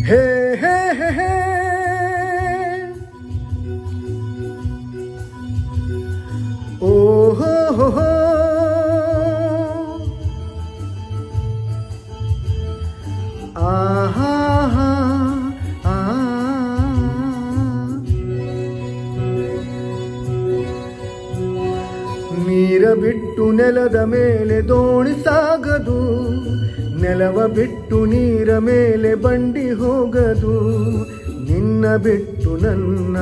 ಹೇ ಹೇ ಹೇ ಹೇ ಓ ಹೋ ಹೋ ಹೋ ಆಹಾ ಹಾ ಆ ನೀರ ಬಿಟ್ಟು ನೆಲದ ಮೇಲೆ ದೋಣಿ ಸಾಗದು, ನೆಲವ ಬಿಟ್ಟು ನೀರ ಮೇಲೆ ಬಂಡಿ ಹೋಗದು. ನಿನ್ನ ಬಿಟ್ಟು ನನ್ನ,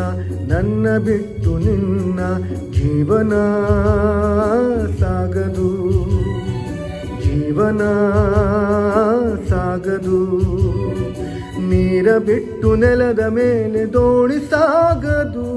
ನನ್ನ ಬಿಟ್ಟು ನಿನ್ನ ಜೀವನ ಸಾಗದು, ಜೀವನ ಸಾಗದು. ನೀರ ಬಿಟ್ಟು ನೆಲದ ಮೇಲೆ ದೋಣಿ ಸಾಗದು.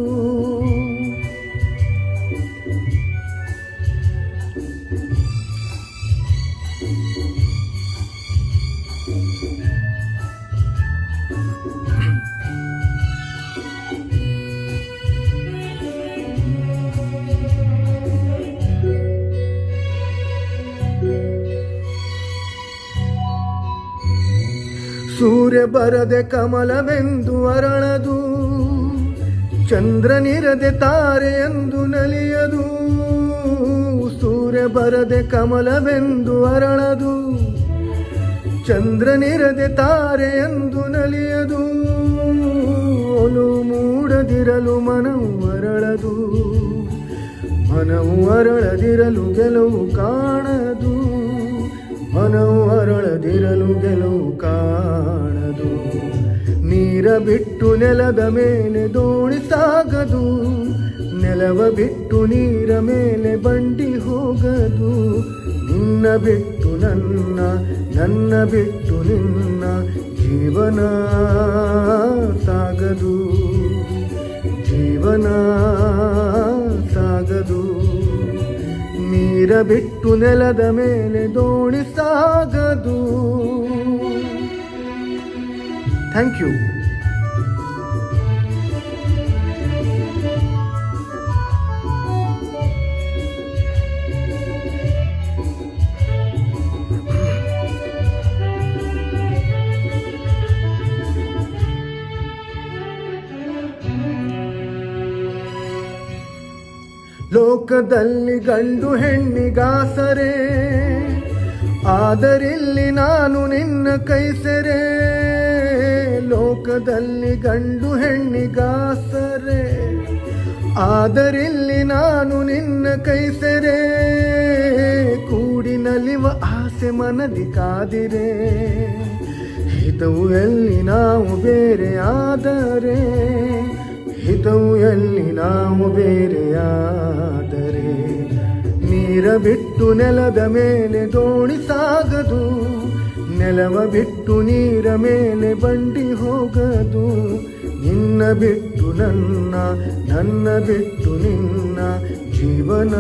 ಸೂರ್ಯ ಬರದೆ ಕಮಲವೆಂದು ಅರಳದು, ಚಂದ್ರನಿರದೆ ತಾರೆಯೆಂದು ನಲಿಯದು. ಸೂರ್ಯ ಬರದೆ ಕಮಲವೆಂದು ಅರಳದು, ಚಂದ್ರನಿರದೆ ತಾರೆಯೆಂದು ನಲಿಯದು. ಒಲು ಮೂಡದಿರಲು ಮನವು ಅರಳದು, ಮನವು ಅರಳದಿರಲು ಗೆಲುವು ಕಾಣದು. ಮನವು ಅರಳದಿರಲು ಗೆಲುವು ಕಾಣದು. ನೀರ ಬಿಟ್ಟು ನೆಲದ ಮೇಲೆ ದೋಣಿ ಸಾಗದು, ನೆಲವ ಬಿಟ್ಟು ನೀರ ಮೇಲೆ ಬಂಡಿ ಹೋಗದು. ನಿನ್ನ ಬಿಟ್ಟು ನನ್ನ, ನನ್ನ ಬಿಟ್ಟು ನಿನ್ನ ಜೀವನ ಸಾಗದು, ಜೀವನ ಸಾಗದು. ನೀರ ಬಿಟ್ಟು ನೆಲದ ಮೇಲೆ ದೋಣಿ ಸಾಗದು. Thank you. ಲೋಕದಲ್ಲಿ ಗಂಡು ಹೆಣ್ಣಿಗಾಸರೆ, ಆದರಿಲ್ಲಿ ನಾನು ನಿನ್ನ ಕೈ ಸೆರೆ. ಲೋಕದಲ್ಲಿ ಗಂಡು ಹೆಣ್ಣಿಗಾಸರೆ, ಆದರಿಲ್ಲಿ ನಾನು ನಿನ್ನ ಕೈ ಸೆರೆ. ಕೂಡಿ ನಲಿವ ಆಸೆ ಮನದಿ ಕಾದಿರೆ, ಹಿತವು ಎಲ್ಲಿ ನಾವು ಬೇರೆ ಆದರೆ, ಹಿತವು ಎಲ್ಲಿ ನಾವು ಬೇರೆಯಾದರೆ. ನೀರ ಬಿಟ್ಟು ನೆಲದ ಮೇಲೆ ದೋಣಿ ಸಾಗದು, ನೆಲವ ಬಿಟ್ಟು ನೀರ ಮೇಲೆ ಬಂಡಿ ಹೋಗದು. ನಿನ್ನ ಬಿಟ್ಟು ನನ್ನ, ನನ್ನ ಬಿಟ್ಟು ನಿನ್ನ ಜೀವನ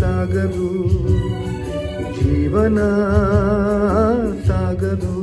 ಸಾಗದು, ಜೀವನ ಸಾಗದು.